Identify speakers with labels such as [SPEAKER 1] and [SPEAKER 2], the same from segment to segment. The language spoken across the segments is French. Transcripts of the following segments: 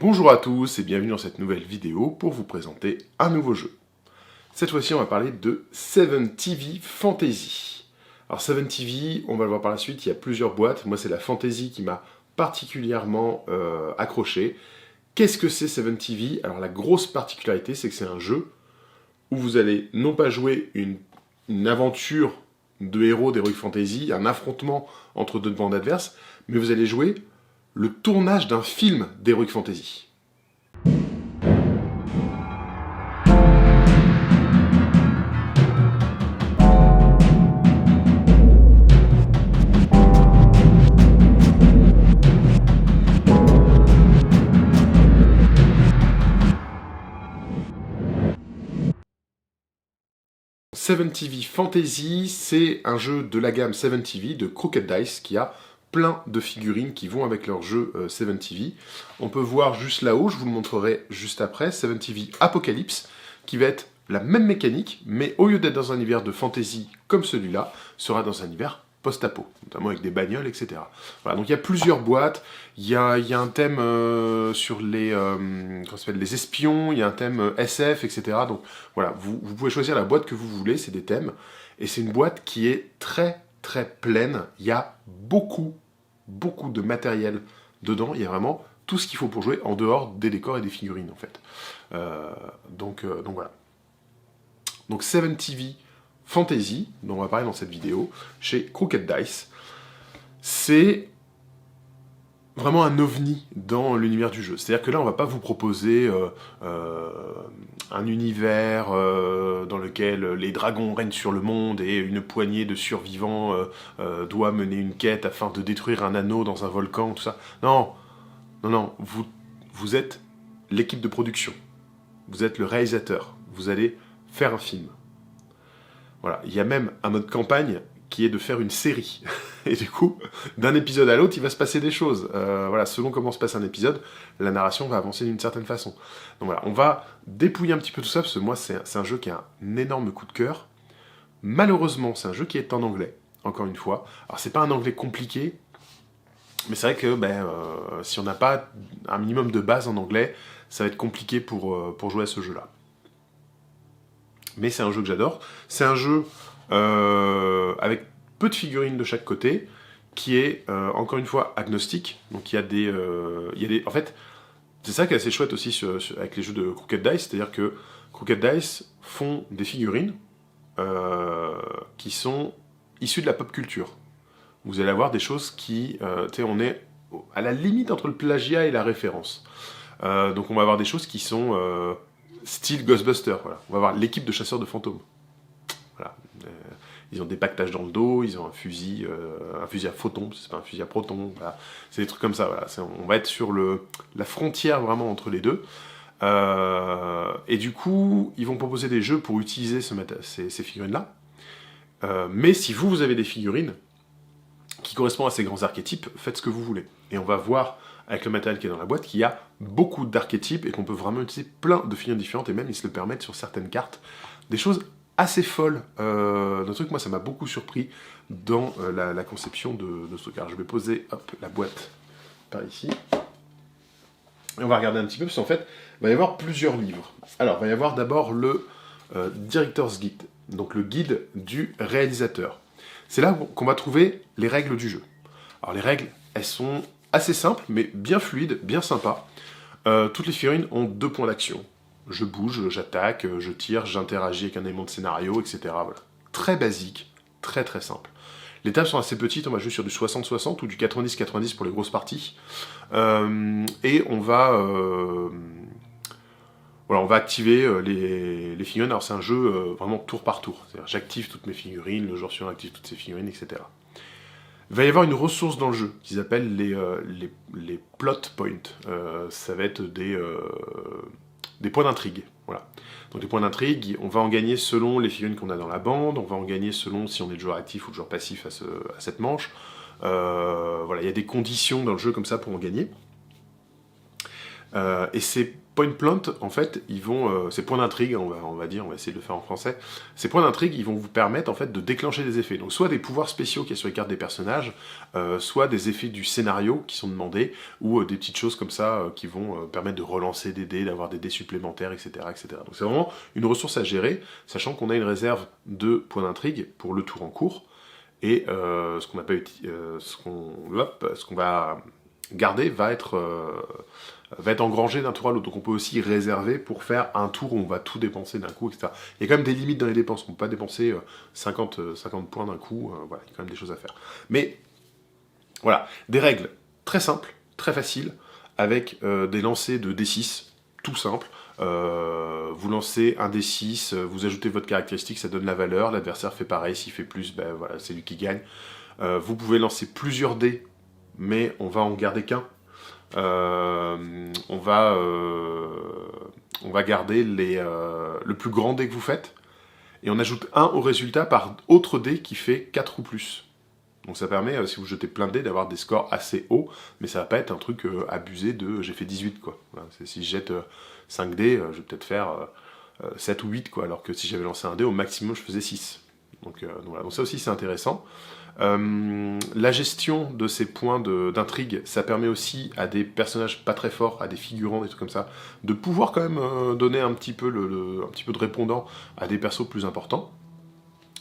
[SPEAKER 1] Bonjour à tous et bienvenue dans cette nouvelle vidéo pour vous présenter un nouveau jeu. Cette fois-ci, on va parler de 7TV Fantasy. Alors 7TV, on va le voir par la suite, il y a plusieurs boîtes. Moi, c'est la Fantasy qui m'a particulièrement accroché. Qu'est-ce que c'est 7TV? Alors la grosse particularité, c'est que c'est un jeu où vous allez non pas jouer une aventure de héros d'Heroic Fantasy, un affrontement entre deux bandes adverses, mais vous allez jouer le tournage d'un film d'Heroic Fantasy. Seven TV Fantasy, c'est un jeu de la gamme 7TV de Crooked Dice qui a plein de figurines qui vont avec leur jeu 7TV. On peut voir juste là-haut, je vous le montrerai juste après, 7TV Apocalypse, qui va être la même mécanique, mais au lieu d'être dans un univers de fantasy comme celui-là, sera dans un univers post-apo, notamment avec des bagnoles, etc. Voilà, donc il y a plusieurs boîtes, il y a un thème sur les espions, il y a un thème SF, etc. Donc voilà, vous pouvez choisir la boîte que vous voulez, c'est des thèmes, et c'est une boîte qui est très très pleine, il y a beaucoup de matériel dedans, il y a vraiment tout ce qu'il faut pour jouer en dehors des décors et des figurines en fait. Donc voilà. Donc 7TV Fantasy, dont on va parler dans cette vidéo, chez Crooked Dice, c'est vraiment un ovni dans l'univers du jeu. C'est-à-dire que là, on va pas vous proposer un univers dans lequel les dragons règnent sur le monde et une poignée de survivants doit mener une quête afin de détruire un anneau dans un volcan, tout ça. Non, vous êtes l'équipe de production. Vous êtes le réalisateur. Vous allez faire un film. Voilà, il y a même un mode campagne qui est de faire une série. Et du coup, d'un épisode à l'autre, il va se passer des choses. Voilà, selon comment se passe un épisode, la narration va avancer d'une certaine façon. Donc voilà, on va dépouiller un petit peu tout ça, parce que moi, c'est un jeu qui a un énorme coup de cœur. Malheureusement, c'est un jeu qui est en anglais, encore une fois. Alors, c'est pas un anglais compliqué, mais c'est vrai que si on n'a pas un minimum de base en anglais, ça va être compliqué pour jouer à ce jeu-là. Mais c'est un jeu que j'adore. C'est un jeu avec peu de figurines de chaque côté, qui est, encore une fois, agnostique. Donc il y a des... En fait, c'est ça qui est assez chouette aussi avec les jeux de Crooked Dice, c'est-à-dire que Crooked Dice font des figurines qui sont issues de la pop culture. Vous allez avoir des choses qui... on est à la limite entre le plagiat et la référence. Donc on va avoir des choses qui sont... style Ghostbusters, voilà. On va avoir l'équipe de chasseurs de fantômes. Voilà. Ils ont des pactages dans le dos, ils ont un fusil à photons, c'est pas un fusil à protons, voilà. C'est des trucs comme ça, voilà. On va être sur la frontière vraiment entre les deux. Et du coup, ils vont proposer des jeux pour utiliser ces figurines-là. Mais si vous avez des figurines qui correspondent à ces grands archétypes, faites ce que vous voulez. Et on va voir avec le matériel qui est dans la boîte, qu'il y a beaucoup d'archétypes et qu'on peut vraiment utiliser plein de figurines différentes, et même ils se le permettent sur certaines cartes. Des choses assez folles. D'un truc, moi, ça m'a beaucoup surpris dans la conception de ce truc. Alors, je vais poser la boîte par ici. Et on va regarder un petit peu, parce qu'en fait, il va y avoir plusieurs livres. Alors, il va y avoir d'abord le Director's Guide, donc le guide du réalisateur. C'est là qu'on va trouver les règles du jeu. Alors, les règles, elles sont assez simple, mais bien fluide, bien sympa. Toutes les figurines ont 2 points d'action. Je bouge, j'attaque, je tire, j'interagis avec un élément de scénario, etc. Voilà. Très basique, très très simple. Les tables sont assez petites, on va jouer sur du 60-60 ou du 90-90 pour les grosses parties. Et on va activer les figurines. Alors c'est un jeu vraiment tour par tour. C'est-à-dire j'active toutes mes figurines, le joueur suivant active toutes ses figurines, etc. Il va y avoir une ressource dans le jeu qu'ils appellent les plot points. Ça va être des points d'intrigue. Voilà. Donc des points d'intrigue, on va en gagner selon les figurines qu'on a dans la bande, on va en gagner selon si on est le joueur actif ou le joueur passif à cette manche. Voilà, il y a des conditions dans le jeu comme ça pour en gagner. Et ces point plant, en fait, ils vont, ces points d'intrigue, on va dire, on va essayer de le faire en français, ces points d'intrigue, ils vont vous permettre en fait de déclencher des effets. Donc soit des pouvoirs spéciaux qu'il y a sur les cartes des personnages, soit des effets du scénario qui sont demandés, ou des petites choses comme ça qui vont permettre de relancer des dés, d'avoir des dés supplémentaires, etc., etc. Donc c'est vraiment une ressource à gérer, sachant qu'on a une réserve de points d'intrigue pour le tour en cours, et ce qu'on va garder va être engrangé d'un tour à l'autre. Donc on peut aussi réserver pour faire un tour où on va tout dépenser d'un coup, etc. Il y a quand même des limites dans les dépenses. On ne peut pas dépenser 50 points d'un coup. Voilà, il y a quand même des choses à faire. Mais voilà, des règles très simples, très faciles, avec des lancers de D6, tout simple. Vous lancez un D6, vous ajoutez votre caractéristique, ça donne la valeur. L'adversaire fait pareil, s'il fait plus, ben voilà, c'est lui qui gagne. Vous pouvez lancer plusieurs dés, mais on va en garder qu'un. On va garder le plus grand dé que vous faites, et on ajoute 1 au résultat par autre dé qui fait 4 ou plus. Donc ça permet, si vous jetez plein de dés, d'avoir des scores assez hauts, mais ça va pas être un truc abusé de j'ai fait 18, quoi. Voilà, si je jette 5 dés, je vais peut-être faire 7 ou 8, quoi, alors que si j'avais lancé un dé, au maximum je faisais 6. Donc voilà, donc ça aussi c'est intéressant. La gestion de ces points d'intrigue, ça permet aussi à des personnages pas très forts, à des figurants, des trucs comme ça, de pouvoir quand même donner un petit peu un petit peu de répondant à des persos plus importants.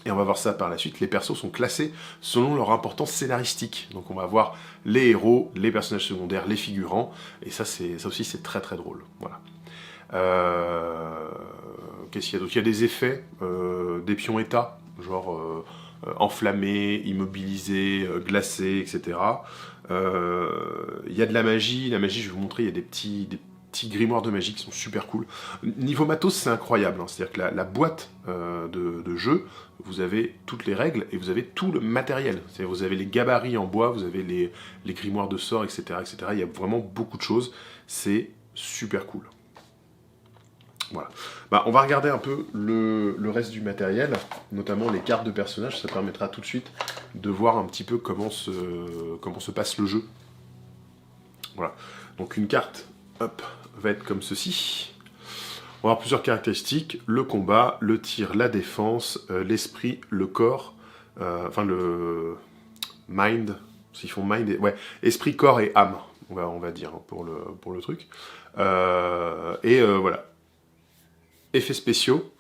[SPEAKER 1] Et on va voir ça par la suite. Les persos sont classés selon leur importance scénaristique. Donc on va voir les héros, les personnages secondaires, les figurants, et ça aussi c'est très très drôle. Voilà. Qu'est-ce qu'il y a d'autre ? Il y a des effets, des pions états, genre enflammé, immobilisé, glacé, etc. Il y a de la magie, je vais vous montrer, il y a des petits grimoires de magie qui sont super cool. Niveau matos, c'est incroyable, hein. C'est-à-dire que la boîte de jeu, vous avez toutes les règles et vous avez tout le matériel. C'est-à-dire vous avez les gabarits en bois, vous avez les grimoires de sorts, etc., etc. Il y a vraiment beaucoup de choses, c'est super cool. Voilà. Bah, on va regarder un peu le reste du matériel, notamment les cartes de personnages, ça permettra tout de suite de voir un petit peu comment se passe le jeu. Voilà. Donc une carte, hop, va être comme ceci. On va avoir plusieurs caractéristiques, le combat, le tir, la défense, l'esprit, le corps, enfin le mind, s'ils font mind, ouais, esprit, corps et âme, on va dire, pour le truc. Voilà. Effets spéciaux,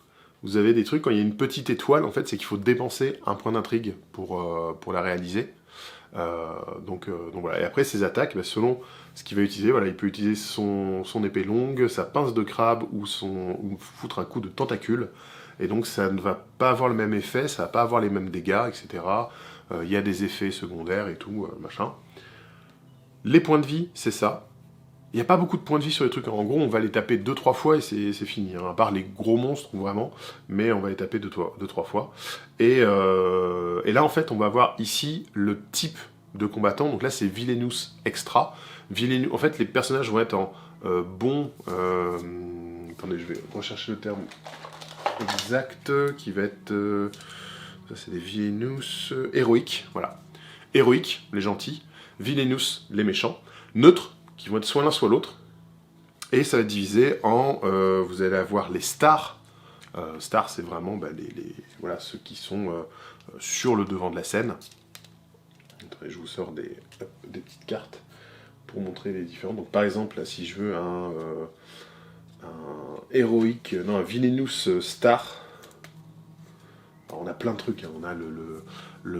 [SPEAKER 1] vous avez des trucs, quand il y a une petite étoile, en fait, c'est qu'il faut dépenser un point d'intrigue pour la réaliser. Donc voilà. Et après, ces attaques, bah, selon ce qu'il va utiliser, voilà, il peut utiliser son épée longue, sa pince de crabe ou foutre un coup de tentacule. Et donc ça ne va pas avoir le même effet, ça va pas avoir les mêmes dégâts, etc. Il y a des effets secondaires et tout, machin. Les points de vie, c'est ça. Il n'y a pas beaucoup de points de vie sur les trucs. En gros, on va les taper 2-3 fois et c'est fini. Hein. À part les gros monstres, vraiment. Mais on va les taper 2-3 fois. Et là, en fait, on va voir ici le type de combattant. Donc là, c'est Villainous Extra. En fait, les personnages vont être en bon... attendez, je vais rechercher le terme exact qui va être... ça, c'est des Villainous... héroïques, voilà. Héroïques, les gentils. Villainous, les méchants. Neutres, qui vont être soit l'un soit l'autre, et ça va être divisé en, vous allez avoir les stars, stars c'est vraiment voilà, ceux qui sont sur le devant de la scène. Attendez, je vous sors des petites cartes pour montrer les différents. Donc par exemple, là, si je veux un héroïque, non, un Villainous star, alors, on a plein de trucs, hein. On a le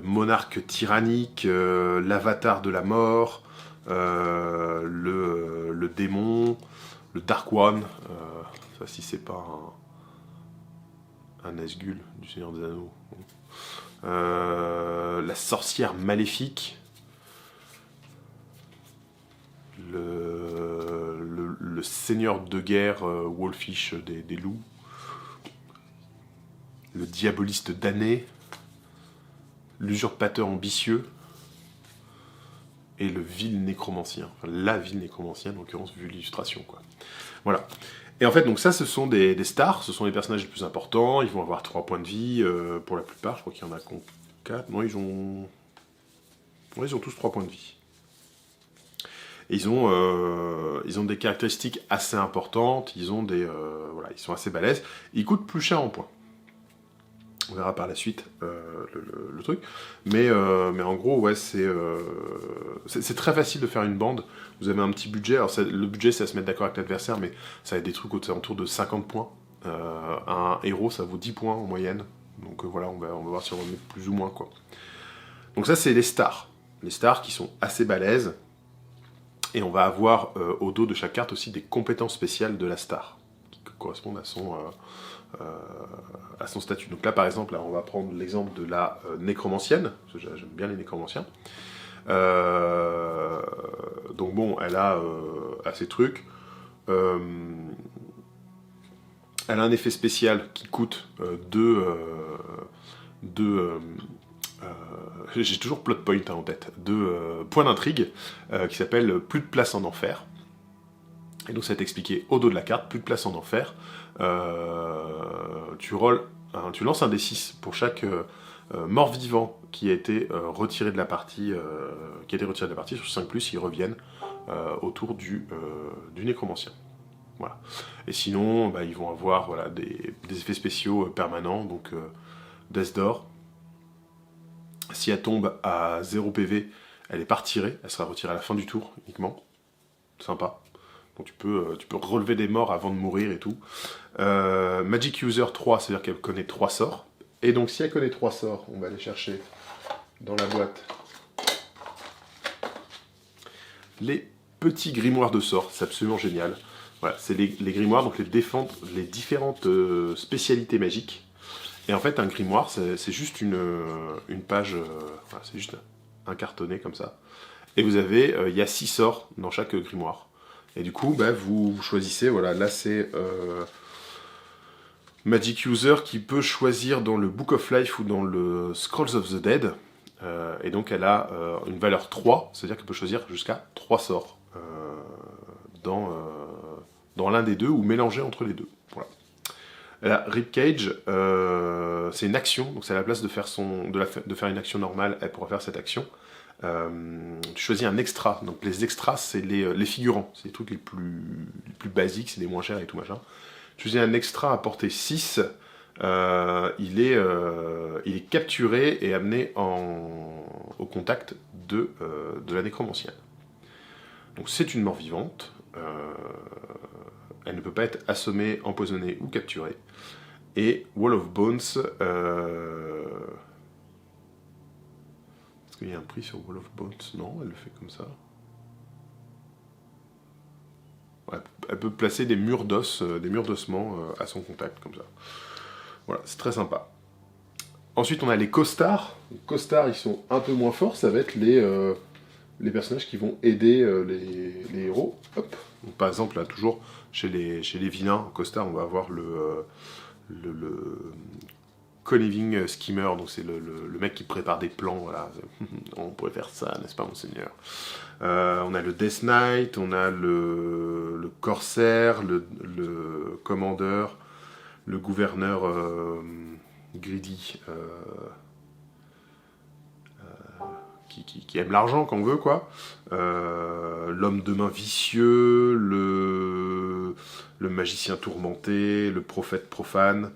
[SPEAKER 1] monarque tyrannique, l'avatar de la mort, le démon, le Dark One, ça si c'est pas un Nazgûl du Seigneur des Anneaux, la sorcière maléfique, le seigneur de guerre Wolfish des loups, le diaboliste damné, l'usurpateur ambitieux, et le vil nécromancien, enfin la vil nécromancienne en l'occurrence vu l'illustration, quoi. Voilà. Et en fait, donc ça, ce sont des stars, ce sont les personnages les plus importants, ils vont avoir 3 points de vie pour la plupart, je crois qu'il y en a 4, non, ils ont tous 3 points de vie. Et ils ont des caractéristiques assez importantes, ils sont assez balèzes. Ils coûtent plus cher en points. On verra par la suite le truc. Mais en gros, ouais, c'est très facile de faire une bande. Vous avez un petit budget. Alors le budget, c'est à se mettre d'accord avec l'adversaire, mais ça va être des trucs autour de 50 points. Un héros, ça vaut 10 points en moyenne. Donc voilà, on va voir si on va mettre plus ou moins, quoi. Donc ça, c'est les stars. Les stars qui sont assez balèzes. Et on va avoir au dos de chaque carte aussi des compétences spéciales de la star, qui correspondent à son statut. Donc là, par exemple, là, on va prendre l'exemple de la nécromancienne, parce que j'aime bien les nécromanciens. Donc bon, elle a ces trucs. Elle a un effet spécial qui coûte 2... j'ai toujours plot point en tête, de points d'intrigue, qui s'appelle plus de place en enfer. Et donc ça va t'expliquer au dos de la carte, plus de place en enfer. Tu lances un D6 pour chaque mort-vivant qui a été retiré de la partie, sur 5+, ils reviennent autour du nécromancien. Voilà. Et sinon, ils vont avoir des effets spéciaux permanents, donc Death Door. Si elle tombe à 0 PV, elle est pas retirée, elle sera retirée à la fin du tour uniquement. Sympa. Donc tu peux relever des morts avant de mourir et tout. Magic User 3, c'est-à-dire qu'elle connaît 3 sorts. Et donc si elle connaît 3 sorts, on va aller chercher dans la boîte les petits grimoires de sorts. C'est absolument génial. Voilà, c'est les grimoires, donc les différentes spécialités magiques. Et en fait, un grimoire, c'est juste une page, c'est juste un cartonné comme ça. Et vous avez, il y a 6 sorts dans chaque grimoire. Et du coup, vous choisissez, voilà, là c'est Magic User qui peut choisir dans le Book of Life ou dans le Scrolls of the Dead. Et donc elle a une valeur 3, c'est-à-dire qu'elle peut choisir jusqu'à 3 sorts dans l'un des deux ou mélanger entre les deux. Voilà. La Ribcage, c'est une action, donc c'est à la place de faire une action normale, elle pourra faire cette action. Tu choisis un extra, donc les extras c'est les figurants, c'est les trucs les plus basiques, c'est les moins chers et tout machin. Tu choisis un extra à portée 6, il est capturé et amené au contact de la nécromancienne. Donc c'est une mort vivante. Elle ne peut pas être assommée, empoisonnée ou capturée. Et Wall of Bones... Est-ce qu'il y a un prix sur Wall of Bones? Non, elle le fait comme ça. Ouais, elle peut placer des murs d'os, des murs d'ossement à son contact, comme ça. Voilà, c'est très sympa. Ensuite, on a les costards. Les costards, ils sont un peu moins forts. Ça va être les personnages qui vont aider les héros. Hop. Donc, par exemple, là, toujours chez les vilains, en costard, on va avoir le conniving schemer, donc c'est le mec qui prépare des plans, voilà. On pourrait faire ça, n'est-ce pas, monseigneur? On a le Death Knight, on a le corsaire, le commandeur, le gouverneur greedy, qui aime l'argent quand on veut, quoi. L'homme de main vicieux, le magicien tourmenté, le prophète profane,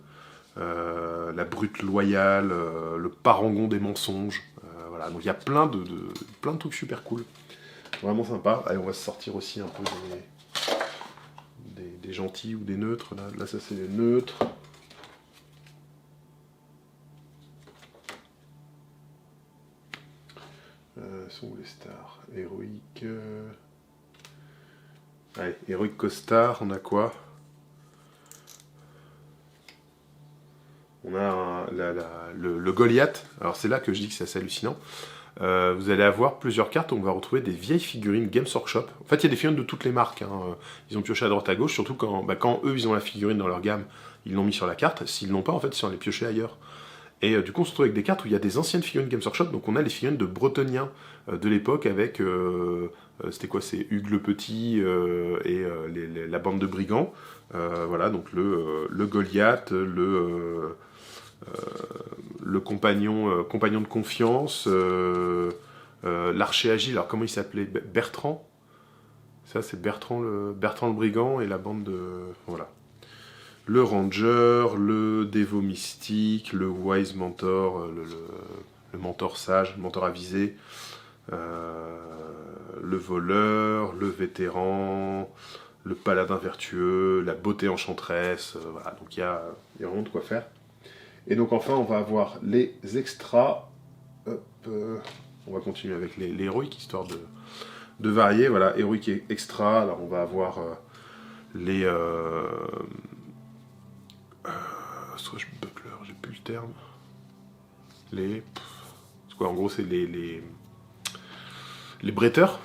[SPEAKER 1] la brute loyale, le parangon des mensonges. Voilà, donc il y a plein de trucs super cool. Vraiment sympa. Allez, on va se sortir aussi un peu des gentils ou des neutres. Là ça c'est les neutres. Sont où les stars? Héroïque. Allez, héroïque costard, on a quoi? On a le Goliath. Alors c'est là que je dis que c'est assez hallucinant. Vous allez avoir plusieurs cartes où on va retrouver des vieilles figurines Games Workshop. En fait, il y a des figurines de toutes les marques. Hein. Ils ont pioché à droite à gauche, surtout quand eux, ils ont la figurine dans leur gamme, ils l'ont mis sur la carte. S'ils l'ont pas, en fait, ils sont allés piocher ailleurs. Et du coup, on se retrouve avec des cartes où il y a des anciennes figurines Games Workshop. Donc on a les figurines de Bretoniens de l'époque avec... c'était quoi? C'est Hugues le Petit et la bande de brigands. Voilà, donc le Goliath, le compagnon de confiance, l'archer agile, alors comment il s'appelait? Bertrand? Ça, c'est Bertrand le Brigand et la bande de... Voilà. Le Ranger, le Dévot Mystique, le Wise Mentor, le Mentor Sage, le Mentor Avisé, le Voleur, le Vétéran, le Paladin Vertueux, la Beauté Enchanteresse, voilà, donc il y a vraiment de quoi faire. Et donc enfin, on va avoir les extras. Hop, on va continuer avec les héroïques, histoire de varier, voilà, héroïque et extra. Alors on va avoir les... swashbuckler, j'ai plus le terme. C'est quoi, en gros, c'est les bretteurs.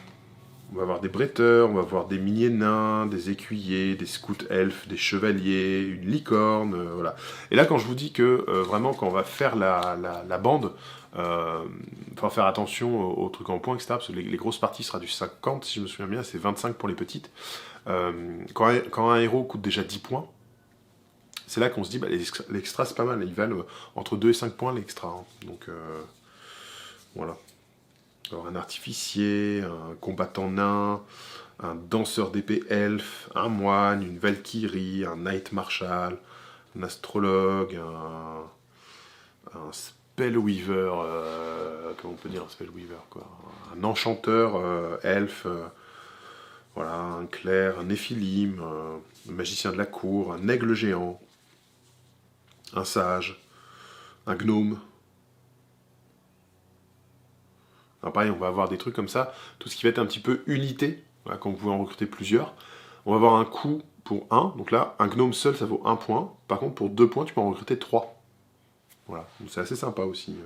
[SPEAKER 1] On va avoir des bretteurs, on va avoir des miniers nains, des écuyers, des scouts elfes, des chevaliers, une licorne, voilà. Et là, quand je vous dis que vraiment, quand on va faire la bande, faut faire attention aux trucs en points, etc. Parce que les grosses parties sera du 50, si je me souviens bien, c'est 25 pour les petites. Quand un héros coûte déjà 10 points, c'est là qu'on se dit, bah, l'extra c'est pas mal, ils valent entre 2 et 5 points l'extra. Hein. Donc voilà. Alors un artificier, un combattant nain, un danseur d'épée elfe, un moine, une valkyrie, un knight marshal, un astrologue, un spellweaver, comment on peut dire un spellweaver quoi, un enchanteur elfe, voilà, un clerc, un néphilim, un magicien de la cour, un aigle géant, un sage, un gnome. Alors pareil, on va avoir des trucs comme ça, tout ce qui va être un petit peu unité, voilà, quand vous pouvez en recruter plusieurs. On va avoir un coût pour 1, donc là, un gnome seul, ça vaut 1 point. Par contre, pour 2 points, tu peux en recruter 3. Voilà, donc c'est assez sympa aussi.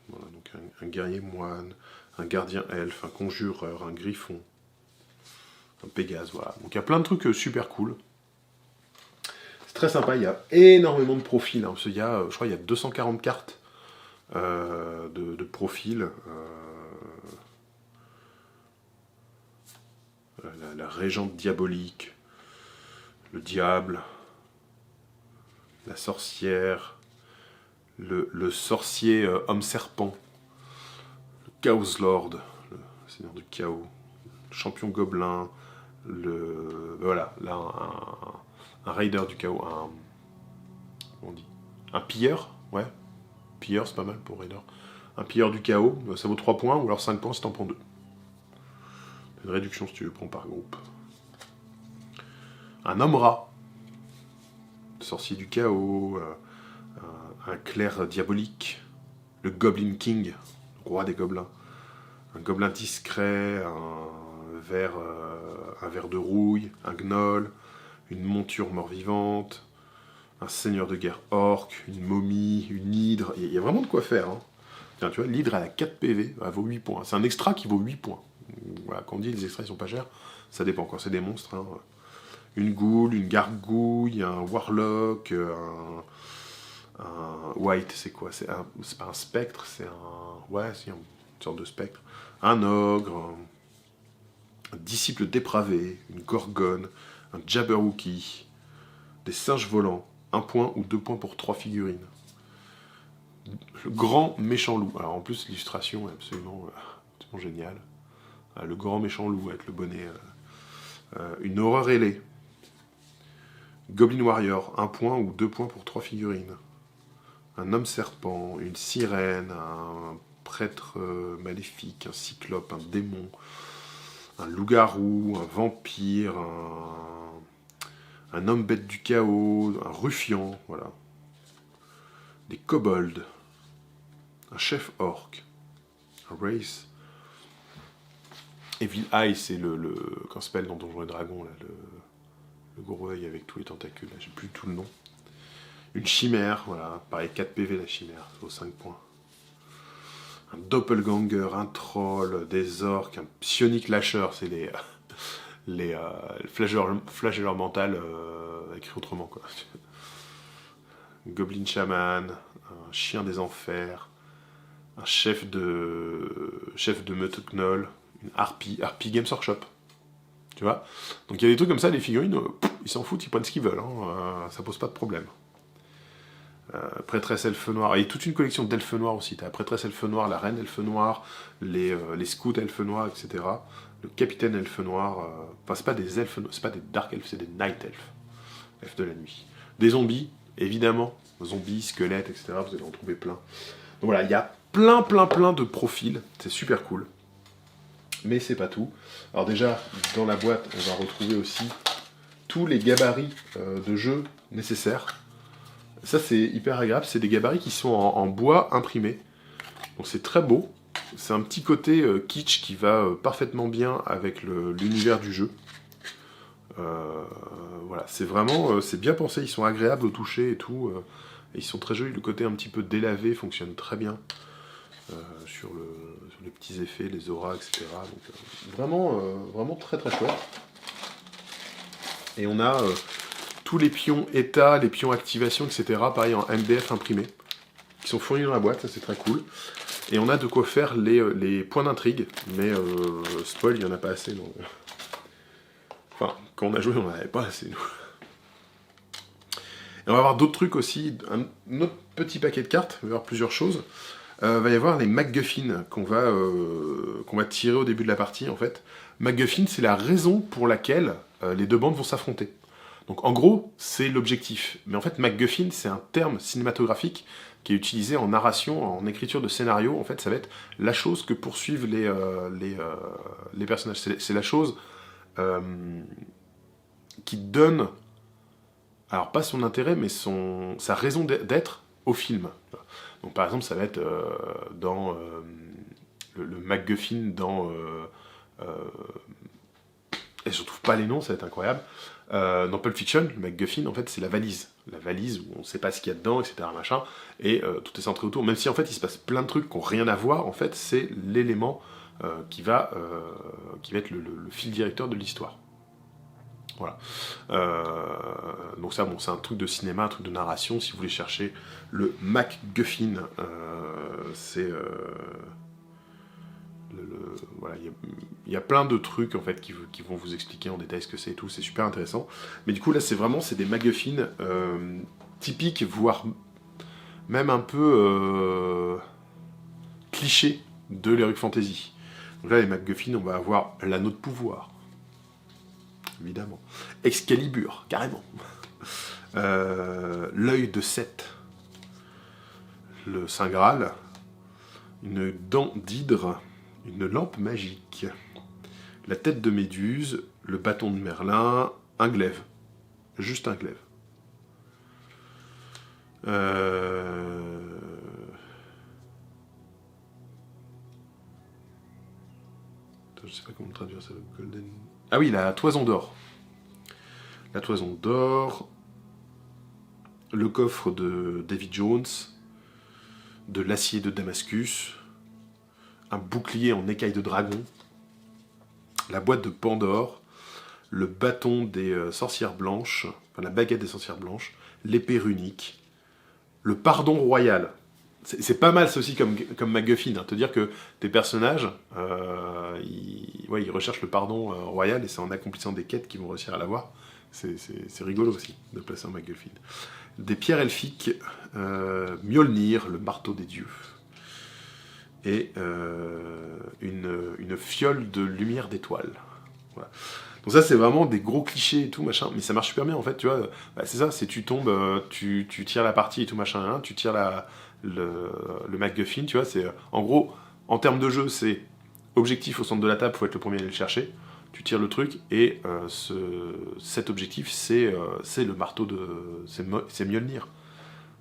[SPEAKER 1] Voilà, donc un guerrier moine, un gardien elfe, un conjureur, un griffon, un pégase, voilà. Donc il y a plein de trucs super cool. C'est très sympa, il y a énormément de profils, hein, parce qu'il y a, je crois qu'il y a 240 cartes de profils. La régente diabolique, le diable, la sorcière, le sorcier homme-serpent, le Chaos Lord, le seigneur du chaos, le champion gobelin, voilà, là, un raider du chaos, on dit, un pilleur, ouais, pilleur c'est pas mal pour raider, un pilleur du chaos, ça vaut 3 points, ou alors 5 points si t'en prends 2. Une réduction si tu veux prendre par groupe. Un homme-rat, sorcier du chaos, un clerc diabolique, le Goblin King, roi des gobelins, un gobelin discret, un ver de rouille, un gnoll, une monture mort-vivante, un seigneur de guerre orc, une momie, une hydre, il y a vraiment de quoi faire. Hein. Tiens, tu vois, l'hydre elle a 4 PV, elle vaut 8 points. C'est un extra qui vaut 8 points. Voilà, quand on dit les extras ils sont pas chers, ça dépend, quand c'est des monstres. Hein. Une goule, une gargouille, un warlock, un white, c'est quoi? C'est pas un spectre, c'est un... Ouais, c'est une sorte de spectre. Un ogre, un disciple dépravé, une gorgone, un jabberwocky, des singes volants, 1 point ou 2 points pour 3 figurines. Le grand méchant loup. Alors en plus, l'illustration est absolument géniale. Le grand méchant loup avec le bonnet. Une horreur ailée. Goblin Warrior, 1 point ou 2 points pour 3 figurines. Un homme serpent, une sirène, un prêtre maléfique, un cyclope, un démon, un loup-garou, un vampire, un homme bête du chaos, un ruffian, voilà. Des kobolds, un chef orc, un race. Evil Eye, c'est quand s'appelle dans Donjons et Dragons, là, le gros œil avec tous les tentacules, là, j'ai plus tout le nom. Une chimère, voilà, pareil, 4 PV la chimère, ça vaut 5 points. Un doppelganger, un troll, des orques, un psionic lasher, c'est les flagelleurs mental écrit autrement, quoi. Goblin chaman, un chien des enfers, un chef de meute gnoll, une harpie Games Workshop. Tu vois? Donc il y a des trucs comme ça, les figurines, ils s'en foutent, ils prennent ce qu'ils veulent, hein, ça pose pas de problème. prêtresse elfe noire, et toute une collection d'elfes noirs aussi. T'as la prêtresse elfe noire, la reine elfe noire, les scouts elfe noirs, etc. Le capitaine elfe noir, enfin c'est pas des elfes, c'est pas des dark elfes, c'est des night elfes, elfes de la nuit. Des zombies, évidemment, zombies, squelettes, etc. Vous allez en trouver plein. Donc voilà, il y a plein de profils, c'est super cool. Mais c'est pas tout. Alors déjà, dans la boîte, on va retrouver aussi tous les gabarits de jeu nécessaires. Ça, c'est hyper agréable. C'est des gabarits qui sont en bois imprimé. Donc c'est très beau. C'est un petit côté kitsch qui va parfaitement bien avec l'univers du jeu. Voilà, c'est vraiment... c'est bien pensé. Ils sont agréables au toucher et tout. Et ils sont très jolis. Le côté un petit peu délavé fonctionne très bien. Sur les petits effets, les auras, etc. Donc vraiment très chouette. Et on a tous les pions état, les pions activation, etc. Pareil en MDF imprimé, qui sont fournis dans la boîte, ça c'est très cool. Et on a de quoi faire les points d'intrigue, mais spoil, il n'y en a pas assez. Non. Enfin, quand on a joué, on n'en avait pas assez, nous. Et on va avoir d'autres trucs aussi, un autre petit paquet de cartes, on va avoir plusieurs choses. Va y avoir les MacGuffin qu'on va tirer au début de la partie, en fait. MacGuffin, c'est la raison pour laquelle les deux bandes vont s'affronter. Donc en gros, c'est l'objectif. Mais en fait, MacGuffin, c'est un terme cinématographique qui est utilisé en narration, en écriture de scénario. En fait, ça va être la chose que poursuivent les personnages. C'est la chose qui donne, alors pas son intérêt, mais sa raison d'être au film. Donc par exemple, ça va être dans le MacGuffin dans... et je retrouve pas les noms, ça va être incroyable. Dans Pulp Fiction, le MacGuffin, en fait, c'est la valise. La valise où on sait pas ce qu'il y a dedans, etc. Machin, et tout est centré autour. Même si en fait, il se passe plein de trucs qui n'ont rien à voir, en fait, c'est l'élément qui va être le fil directeur de l'histoire. Voilà. Donc ça, bon, c'est un truc de cinéma, un truc de narration. Si vous voulez chercher le MacGuffin, c'est... voilà, il y a plein de trucs en fait qui vont vous expliquer en détail ce que c'est et tout, c'est super intéressant. Mais du coup là c'est des MacGuffin typiques, voire même un peu clichés de l'Heroic Fantasy. Donc là les MacGuffin, on va avoir l'anneau de pouvoir, évidemment. Excalibur, carrément. L'œil de Seth, le Saint Graal, une dent d'hydre, une lampe magique, la tête de Méduse, le bâton de Merlin, un glaive. Juste un glaive. Je sais pas comment traduire ça. Golden... Ah oui, la toison d'or. La toison d'or, le coffre de David Jones, de l'acier de Damascus, un bouclier en écaille de dragon, la boîte de Pandore, le bâton des sorcières blanches, enfin la baguette des sorcières blanches, l'épée runique, le pardon royal. C'est pas mal ça aussi comme MacGuffin, hein, te dire que tes personnages, ils recherchent le pardon royal et c'est en accomplissant des quêtes qu'ils vont réussir à l'avoir. C'est rigolo aussi de placer un MacGuffin. Des pierres elfiques, Mjolnir, le marteau des dieux. Et une fiole de lumière d'étoiles. Voilà. Donc ça, c'est vraiment des gros clichés et tout, machin, mais ça marche super bien, en fait, tu vois, c'est ça, c'est tu tombes, tu tires la partie et tout, machin, hein, tu tires le MacGuffin, tu vois, c'est, en gros, en termes de jeu, c'est objectif au centre de la table, faut être le premier à aller le chercher, tu tires le truc, et cet objectif, c'est le marteau de... c'est Mjolnir.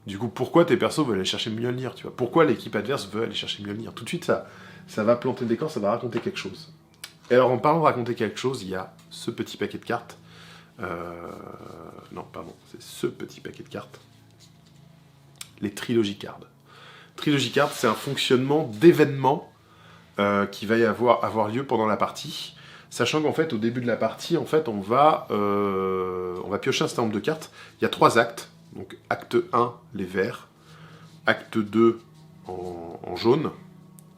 [SPEAKER 1] Du coup, pourquoi tes persos veulent aller chercher Mjolnir, tu vois? Pourquoi l'équipe adverse veut aller chercher Mjolnir? Tout de suite, ça va planter le décor, ça va raconter quelque chose. Et alors, en parlant de raconter quelque chose, il y a ce petit paquet de cartes. Non, pardon, c'est ce petit paquet de cartes. Les Trilogy Cards. Trilogy Cards, c'est un fonctionnement d'événement qui va avoir lieu pendant la partie. Sachant qu'en fait, au début de la partie, en fait, on va piocher un certain nombre de cartes. Il y a 3 actes. Donc, acte 1, les verts. Acte 2, en jaune.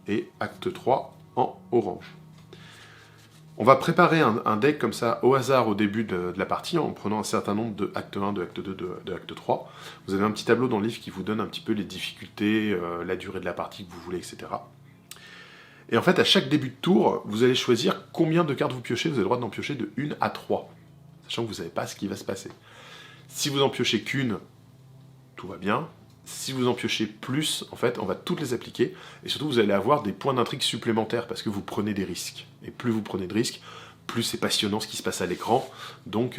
[SPEAKER 1] Et acte 3, en orange. On va préparer un deck comme ça au hasard au début de la partie en prenant un certain nombre de acte 1, de acte 2, de acte 3. Vous avez un petit tableau dans le livre qui vous donne un petit peu les difficultés, la durée de la partie que vous voulez, etc. Et en fait, à chaque début de tour, vous allez choisir combien de cartes vous piochez. Vous avez le droit d'en piocher de 1 à 3, sachant que vous ne savez pas ce qui va se passer. Si vous en piochez qu'une, tout va bien. Si vous en piochez plus, en fait, on va toutes les appliquer. Et surtout, vous allez avoir des points d'intrigue supplémentaires parce que vous prenez des risques. Et plus vous prenez de risques, plus c'est passionnant ce qui se passe à l'écran. Donc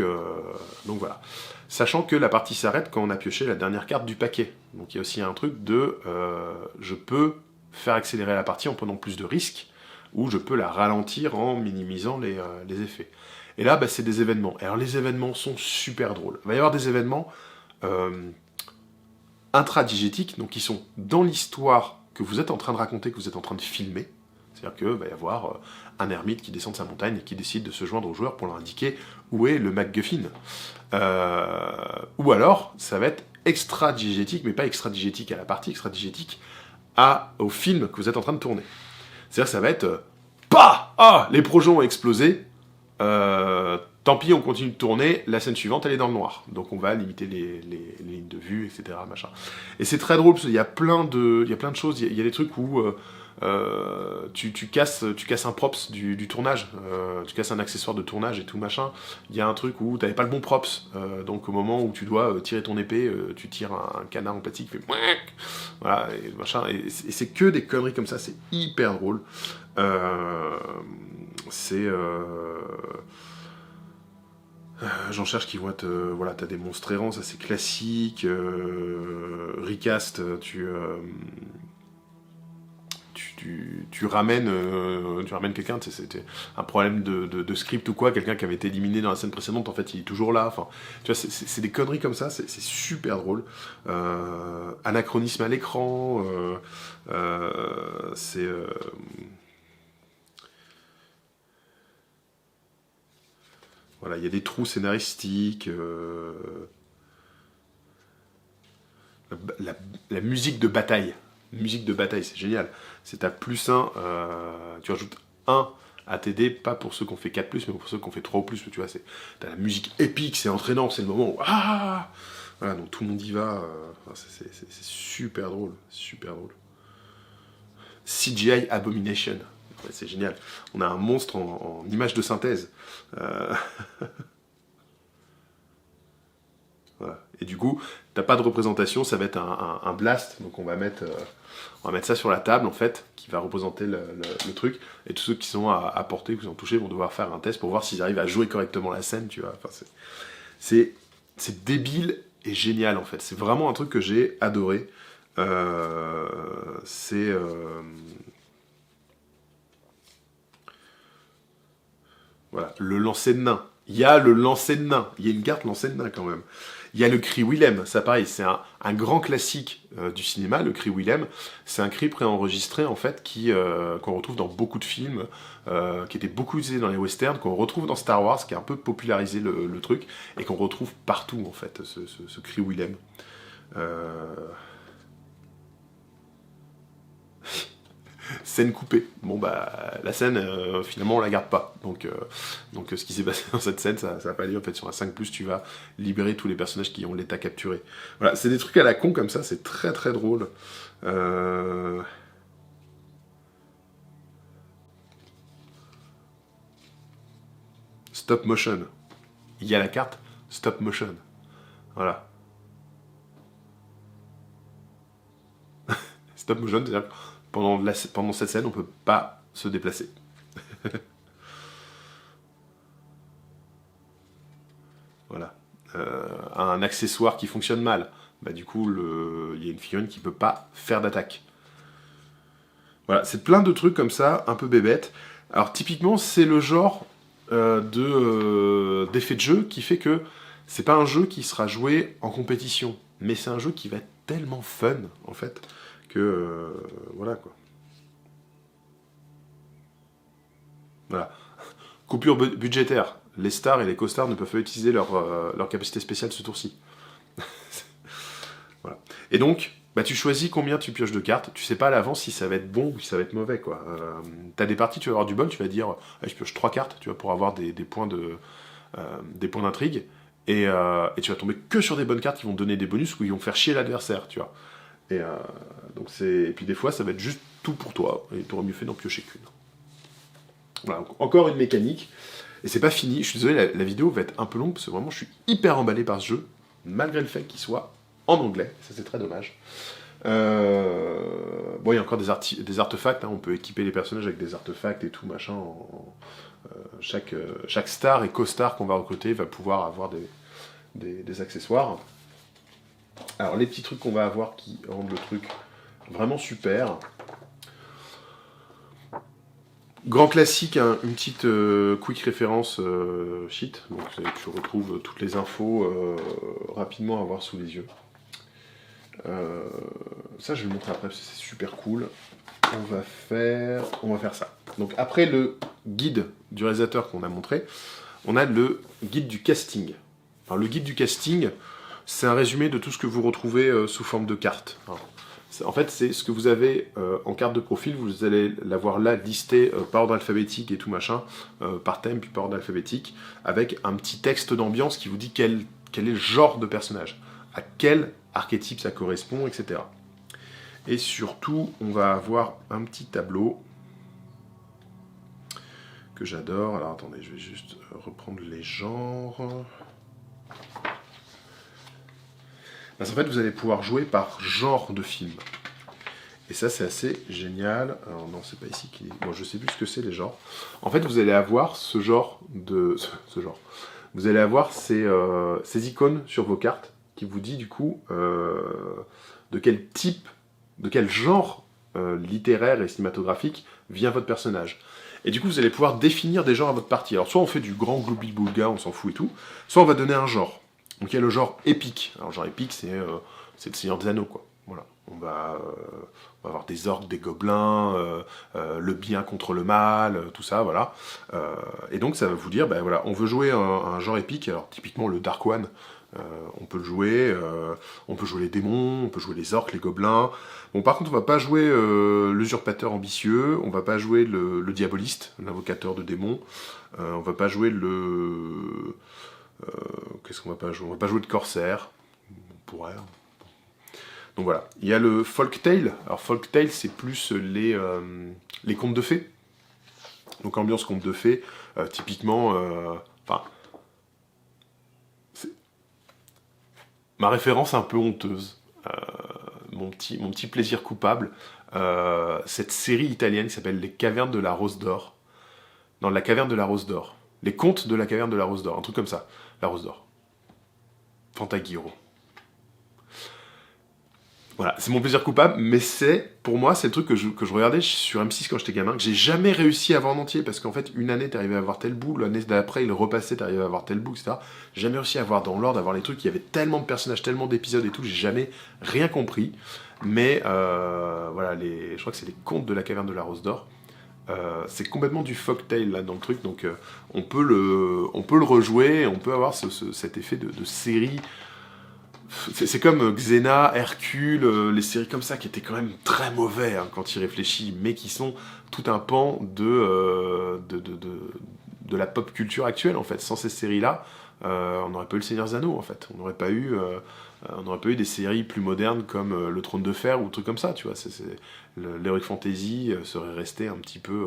[SPEAKER 1] voilà. Sachant que la partie s'arrête quand on a pioché la dernière carte du paquet. Donc il y a aussi un truc de je peux faire accélérer la partie en prenant plus de risques, ou je peux la ralentir en minimisant les effets. Et là, bah, c'est des événements. Alors les événements sont super drôles. Il va y avoir des événements intradigétiques, donc qui sont dans l'histoire que vous êtes en train de raconter, que vous êtes en train de filmer. C'est-à-dire qu'il va y avoir un ermite qui descend de sa montagne et qui décide de se joindre aux joueurs pour leur indiquer où est le MacGuffin. Ou alors, ça va être extradigétique, mais pas extradigétique à la partie, extradigétique au film que vous êtes en train de tourner. C'est-à-dire que ça va être les projets ont explosé, tant pis, on continue de tourner, la scène suivante, elle est dans le noir. Donc on va limiter les lignes de vue, etc. Machin. Et c'est très drôle, parce qu'il y a plein de choses, il y a des trucs où tu casses un props du tournage, tu casses un accessoire de tournage et tout machin. Il y a un truc où t'avais pas le bon props, donc au moment où tu dois tirer ton épée, tu tires un canard en plastique qui fait voilà, et machin, et c'est que des conneries comme ça, c'est hyper drôle. J'en cherche qui vont être... voilà, t'as des monstres errants, ça c'est classique. Recast, tu ramènes quelqu'un, c'était un problème de script ou quoi, quelqu'un qui avait été éliminé dans la scène précédente, en fait il est toujours là, enfin, tu vois, c'est des conneries comme ça, c'est super drôle. Anachronisme à l'écran, voilà, il y a des trous scénaristiques, la musique de bataille. Musique de bataille, c'est génial. C'est à +1, tu rajoutes 1 à t'aider, pas pour ceux qui ont fait 4+, mais pour ceux qui ont fait 3 ou plus, tu vois, t'as la musique épique, c'est entraînant, c'est le moment où... Voilà, donc tout le monde y va, c'est super drôle, super drôle. CGI Abomination, ouais, c'est génial. On a un monstre en image de synthèse. Voilà. Et du coup, t'as pas de représentation, ça va être un blast, donc on va mettre ça sur la table, en fait, qui va représenter le truc, et tous ceux qui sont à portée, qui sont touchés, vont devoir faire un test pour voir s'ils arrivent à jouer correctement la scène, tu vois. Enfin, c'est débile et génial, en fait. C'est vraiment un truc que j'ai adoré. Voilà, le lancer de nain. Il y a le lancer de nain. Il y a une carte lancer de nain, quand même. Il y a le cri Willem, ça pareil, c'est un grand classique du cinéma, le cri Willem. C'est un cri préenregistré, en fait, qu'on retrouve dans beaucoup de films, qui était beaucoup utilisé dans les westerns, qu'on retrouve dans Star Wars, qui a un peu popularisé le truc, et qu'on retrouve partout, en fait, ce cri Willem. Scène coupée. Bon bah la scène finalement on la garde pas. Donc ce qui s'est passé dans cette scène, ça va pas aller en fait sur un 5+, tu vas libérer tous les personnages qui ont l'état capturé. Voilà, c'est des trucs à la con comme ça, c'est très très drôle. Stop motion. Il y a la carte stop motion. Voilà. Stop motion, c'est-à-dire que pendant cette scène, on peut pas se déplacer. Voilà. Un accessoire qui fonctionne mal. Bah, du coup, il y a une figurine qui peut pas faire d'attaque. Voilà, c'est plein de trucs comme ça, un peu bébêtes. Alors typiquement, c'est le genre d'effet de jeu qui fait que c'est pas un jeu qui sera joué en compétition, mais c'est un jeu qui va être tellement fun, en fait, que voilà quoi. Voilà. Coupure budgétaire. Les stars et les co-stars ne peuvent pas utiliser leur capacité spéciale ce tour-ci. Voilà. Et donc, bah tu choisis combien tu pioches de cartes, tu sais pas à l'avance si ça va être bon ou si ça va être mauvais, quoi. T'as des parties, tu vas avoir du bol, tu vas dire, ah, je pioche 3 cartes, tu vois, pour avoir des points des points d'intrigue, et tu vas tomber que sur des bonnes cartes qui vont te donner des bonus ou ils vont faire chier l'adversaire, tu vois. Et puis des fois, ça va être juste tout pour toi, et t'aurais mieux fait d'en piocher qu'une. Voilà, donc, encore une mécanique, et c'est pas fini, je suis désolé, la vidéo va être un peu longue, parce que vraiment, je suis hyper emballé par ce jeu, malgré le fait qu'il soit en anglais, ça c'est très dommage. Bon, il y a encore des artefacts, hein, on peut équiper les personnages avec des artefacts et tout, machin. Chaque star et co-star qu'on va recruter va pouvoir avoir des accessoires. Alors, les petits trucs qu'on va avoir qui rendent le truc vraiment super. Grand classique, hein, une petite quick référence sheet, donc tu retrouves toutes les infos rapidement à avoir sous les yeux. Ça, je vais le montrer après parce que c'est super cool. On va faire ça. Donc après le guide du réalisateur qu'on a montré, on a le guide du casting. Alors, le guide du casting, c'est un résumé de tout ce que vous retrouvez sous forme de carte. En fait, c'est ce que vous avez en carte de profil, vous allez l'avoir là listé par ordre alphabétique et tout machin, par thème, puis par ordre alphabétique, avec un petit texte d'ambiance qui vous dit quel est le genre de personnage, à quel archétype ça correspond, etc. Et surtout, on va avoir un petit tableau que j'adore. Alors attendez, je vais juste reprendre les genres. En fait, vous allez pouvoir jouer par genre de film. Et ça, c'est assez génial. Alors non, c'est pas ici qu'il est... Bon, je sais plus ce que c'est, les genres. En fait, vous allez avoir ce genre de... Vous allez avoir ces icônes sur vos cartes qui vous dit, du coup, de quel type, de quel genre littéraire et cinématographique vient votre personnage. Et du coup, vous allez pouvoir définir des genres à votre partie. Alors, soit on fait du grand gloubi-boulga, on s'en fout et tout, soit on va donner un genre. Donc il y a le genre épique. Alors, le genre épique, c'est le Seigneur des Anneaux, quoi. Voilà. On va avoir des orques, des gobelins, le bien contre le mal, tout ça, voilà. Et donc ça va vous dire, ben voilà, on veut jouer un genre épique. Alors typiquement le Dark One, on peut le jouer. On peut jouer les démons, on peut jouer les orques, les gobelins. Bon, par contre, on va pas jouer l'usurpateur ambitieux. On va pas jouer le diaboliste, l'invocateur de démons. On va pas jouer le qu'est-ce qu'on va pas jouer? On va pas jouer de corsaire. On pourrait. Donc voilà. Il y a le folktale. Alors folktale, c'est plus les contes de fées. Donc ambiance contes de fées. Typiquement, ma référence un peu honteuse. Mon petit plaisir coupable. Cette série italienne qui s'appelle Les Cavernes de la Rose d'Or. Non, La Caverne de la Rose d'Or. Les Contes de la Caverne de la Rose d'Or. Un truc comme ça. La Rose d'Or. Fantaghiro. Voilà, c'est mon plaisir coupable, mais pour moi, c'est le truc que je regardais sur M6 quand j'étais gamin, que j'ai jamais réussi à voir en entier, parce qu'en fait, une année, t'arrivais à voir tel bout, l'année d'après, il repassait, t'arrivais à voir tel bout, etc. J'ai jamais réussi à voir dans l'ordre, à voir les trucs, il y avait tellement de personnages, tellement d'épisodes et tout, j'ai jamais rien compris. Mais voilà, je crois que c'est les Contes de la Caverne de la Rose d'Or. C'est complètement du folktale là dans le truc, donc on peut le rejouer, on peut avoir cet effet de série. C'est comme Xena, Hercule, les séries comme ça qui étaient quand même très mauvais hein, quand il réfléchit, mais qui sont tout un pan de la pop culture actuelle en fait. Sans ces séries-là, on n'aurait pas eu le Seigneur des Anneaux en fait. On n'aurait pas eu des séries plus modernes comme Le Trône de Fer ou trucs comme ça, tu vois. L'Heroic Fantasy serait resté un petit peu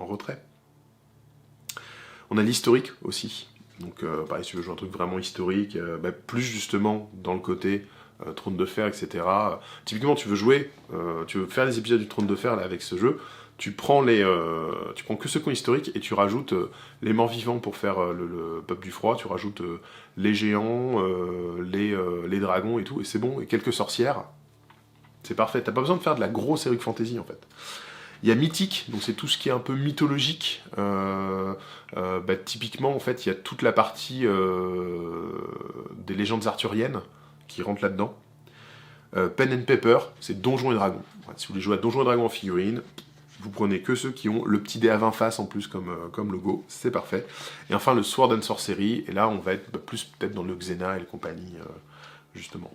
[SPEAKER 1] en retrait. On a l'historique aussi. Donc pareil, si tu veux jouer un truc vraiment historique, plus justement dans le côté Trône de Fer, etc. Typiquement, tu veux faire les épisodes du Trône de Fer là, avec ce jeu, tu prends que ce coin historique et tu rajoutes les morts vivants pour faire le peuple du froid, tu rajoutes les géants, les dragons et tout, et c'est bon, et quelques sorcières. C'est parfait, t'as pas besoin de faire de la grosse Heroic Fantasy en fait. Il y a mythique, donc c'est tout ce qui est un peu mythologique. Typiquement, en fait, il y a toute la partie des légendes arthuriennes qui rentre là-dedans. Pen and Paper, c'est Donjons et Dragons. Si vous voulez jouer à Donjons et Dragons en figurine, vous prenez que ceux qui ont le petit dé à 20 faces en plus comme logo, c'est parfait. Et enfin le Sword and Sorcery, et là on va être plus peut-être dans le Xena et les compagnies, justement.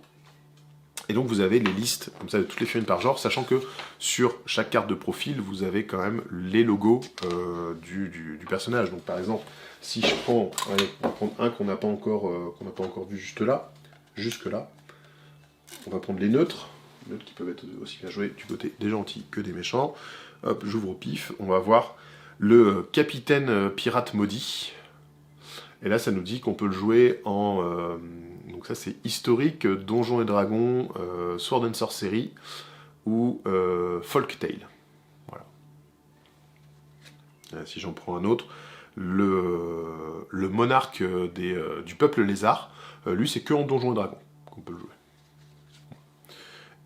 [SPEAKER 1] Et donc vous avez les listes, comme ça, de toutes les figurines par genre, sachant que sur chaque carte de profil, vous avez quand même les logos du personnage. Donc par exemple, si je prends, allez, on va prendre un qu'on n'a pas encore vu jusque là, on va prendre les neutres qui peuvent être aussi bien joués du côté des gentils que des méchants. Hop, j'ouvre au pif, on va voir le capitaine pirate maudit. Et là, ça nous dit qu'on peut le jouer en... donc ça, c'est historique, Donjons et Dragons, Sword and Sorcery ou Folktale. Voilà. Si j'en prends un autre, le monarque du peuple lézard, lui, c'est que en Donjons et Dragons qu'on peut le jouer.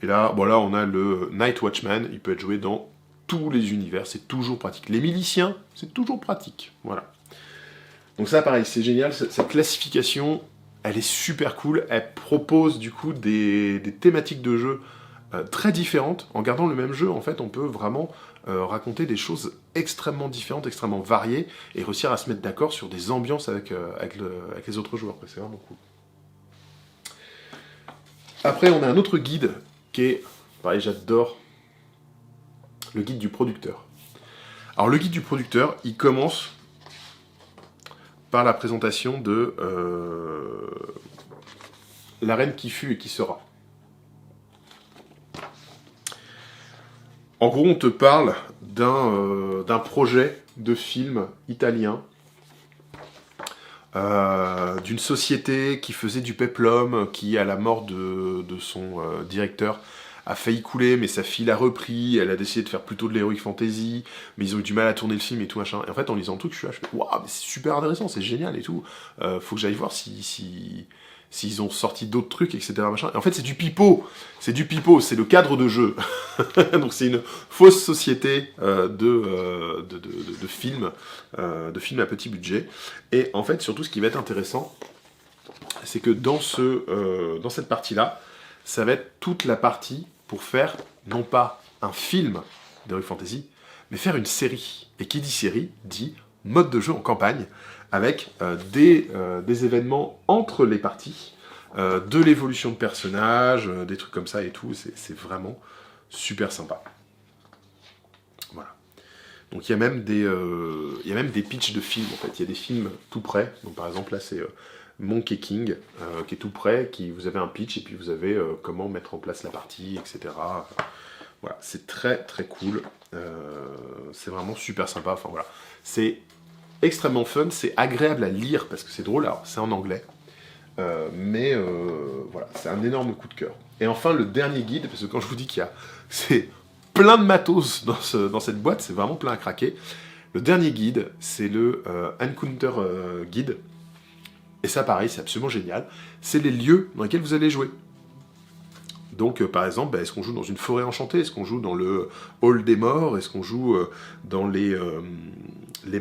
[SPEAKER 1] Et là, bon, là, on a le Night Watchman, il peut être joué dans tous les univers, c'est toujours pratique. Les miliciens, c'est toujours pratique. Voilà. Donc ça, pareil, c'est génial, cette classification, elle est super cool, elle propose du coup des thématiques de jeu très différentes. En gardant le même jeu, en fait, on peut vraiment raconter des choses extrêmement différentes, extrêmement variées, et réussir à se mettre d'accord sur des ambiances avec les autres joueurs. C'est vraiment cool. Après, on a un autre guide qui est, pareil, j'adore, le guide du producteur. Alors, le guide du producteur, il commence par la présentation de La reine qui fut et qui sera. En gros, on te parle d'un projet de film italien, d'une société qui faisait du péplum, qui, à la mort de son directeur, a failli couler, mais sa fille l'a repris, elle a décidé de faire plutôt de l'heroic fantasy, mais ils ont eu du mal à tourner le film et tout machin. Et en fait, en lisant le truc, je suis là, waouh, mais c'est super intéressant, c'est génial et tout. Faut que j'aille voir s'ils ont sorti d'autres trucs, etc. Machin. Et en fait, c'est du pipeau, c'est le cadre de jeu. Donc c'est une fausse société de films à petit budget. Et en fait, surtout, ce qui va être intéressant, c'est que dans cette partie-là, ça va être toute la partie pour faire, non pas un film d'Heroic Fantasy, mais faire une série. Et qui dit série, dit mode de jeu en campagne, avec des événements entre les parties, de l'évolution de personnages, des trucs comme ça et tout. C'est vraiment super sympa. Voilà. Donc il y a même des pitchs de films, en fait. Il y a des films tout prêts. Donc par exemple, là, c'est... Monkey King, qui est tout prêt, vous avez un pitch, et puis vous avez comment mettre en place la partie, etc. Voilà, c'est très très cool. C'est vraiment super sympa. Enfin voilà, c'est extrêmement fun, c'est agréable à lire, parce que c'est drôle, alors c'est en anglais. Mais voilà, c'est un énorme coup de cœur. Et enfin, le dernier guide, parce que quand je vous dis c'est plein de matos dans cette boîte, c'est vraiment plein à craquer. Le dernier guide, c'est le Encounter Guide. Et ça, pareil, c'est absolument génial. C'est les lieux dans lesquels vous allez jouer. Donc, par exemple, est-ce qu'on joue dans une forêt enchantée? Est-ce qu'on joue dans le hall des morts? Est-ce qu'on joue dans les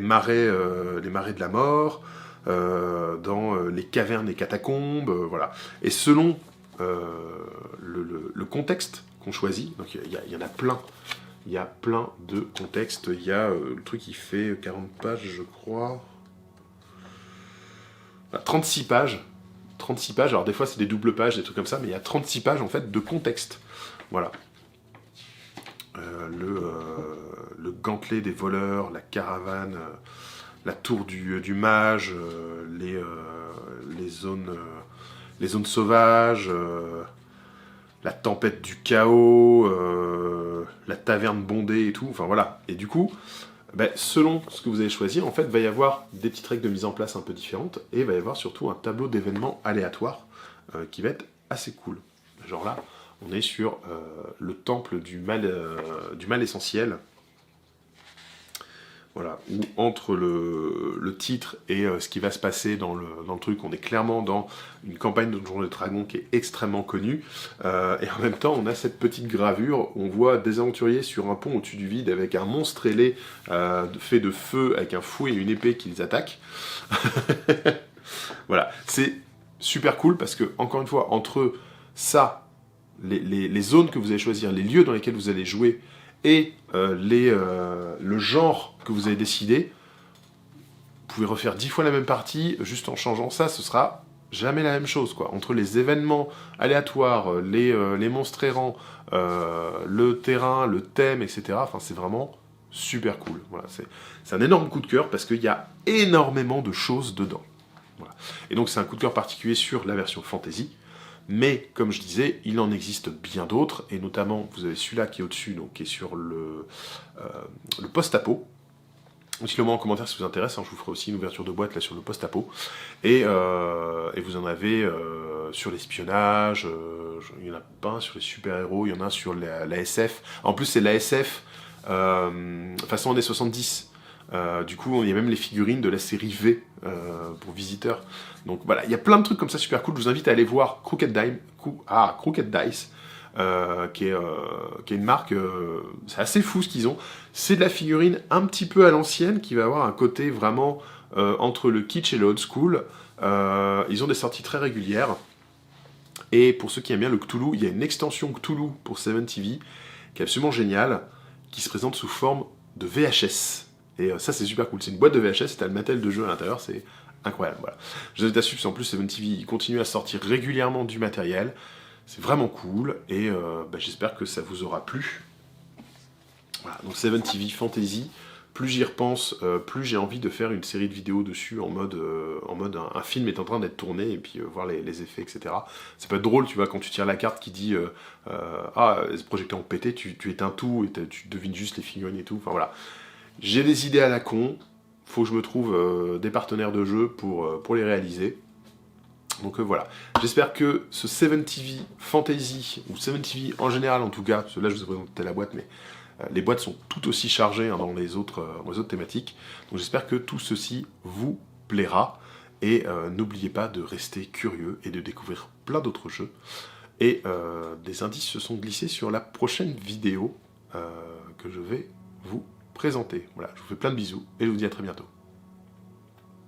[SPEAKER 1] marais de la mort? Dans les cavernes et catacombes? Voilà. Et selon le contexte qu'on choisit, donc il y en a plein. Il y a plein de contextes. Il y a le truc qui fait 40 pages, je crois... 36 pages. 36 pages, alors des fois c'est des doubles pages, des trucs comme ça, mais il y a 36 pages en fait de contexte. Voilà. Le gantelet des voleurs, la caravane, la tour du mage, les zones sauvages, la tempête du chaos, la taverne bondée et tout, enfin voilà. Et du coup, selon ce que vous allez choisir, en fait, il va y avoir des petites règles de mise en place un peu différentes, et il va y avoir surtout un tableau d'événements aléatoires qui va être assez cool. Genre là, on est sur le temple du mal essentiel. Voilà, où entre le titre et ce qui va se passer dans le truc, on est clairement dans une campagne de Donjons et Dragons qui est extrêmement connue. Et en même temps, on a cette petite gravure où on voit des aventuriers sur un pont au-dessus du vide avec un monstre ailé fait de feu avec un fouet et une épée qui les attaquent. Voilà, c'est super cool parce que, encore une fois, entre ça, les zones que vous allez choisir, les lieux dans lesquels vous allez jouer, et le genre que vous avez décidé, vous pouvez refaire 10 fois la même partie, juste en changeant ça, ce sera jamais la même chose, quoi. Entre les événements aléatoires, les monstres errants, le terrain, le thème, etc. Enfin, c'est vraiment super cool. Voilà, c'est un énorme coup de cœur parce qu'il y a énormément de choses dedans. Voilà. Et donc c'est un coup de cœur particulier sur la version fantasy, mais comme je disais, il en existe bien d'autres, et notamment, vous avez celui-là qui est au-dessus, donc qui est sur le post-apo. Dites-le moi en commentaire si ça vous intéresse, hein, je vous ferai aussi une ouverture de boîte là sur le post-apo. Et vous en avez sur l'espionnage, il y en a pas un sur les super-héros, il y en a un sur la SF. En plus c'est la SF façon années 70. Du coup, il y a même les figurines de la série V pour visiteurs. Donc voilà, il y a plein de trucs comme ça super cool. Je vous invite à aller voir Crooked Dice, qui est une marque, c'est assez fou ce qu'ils ont. C'est de la figurine un petit peu à l'ancienne, qui va avoir un côté vraiment entre le kitsch et le old school. Ils ont des sorties très régulières. Et pour ceux qui aiment bien le Cthulhu, il y a une extension Cthulhu pour 7TV, qui est absolument géniale, qui se présente sous forme de VHS. Et ça, c'est super cool. C'est une boîte de VHS, t'as le matériel de jeu à l'intérieur, c'est incroyable. Voilà. Je vous invite à suivre, en plus, 7TV continue à sortir régulièrement du matériel. C'est vraiment cool, et j'espère que ça vous aura plu. Voilà, donc 7TV Fantasy, plus j'y repense, plus j'ai envie de faire une série de vidéos dessus en mode un film est en train d'être tourné, et puis voir les effets, etc. Ça peut être drôle, tu vois, quand tu tires la carte qui dit les projecteurs ont pété, tu éteins tout, et tu devines juste les figurines et tout, enfin voilà. J'ai des idées à la con, faut que je me trouve des partenaires de jeu pour les réaliser. Donc voilà, j'espère que ce 7TV Fantasy, ou 7TV en général en tout cas, parce que là je vous ai présenté la boîte, mais les boîtes sont tout aussi chargées dans les autres thématiques, donc j'espère que tout ceci vous plaira, et n'oubliez pas de rester curieux et de découvrir plein d'autres jeux, et des indices se sont glissés sur la prochaine vidéo que je vais vous présenter. Voilà, je vous fais plein de bisous, et je vous dis à très bientôt.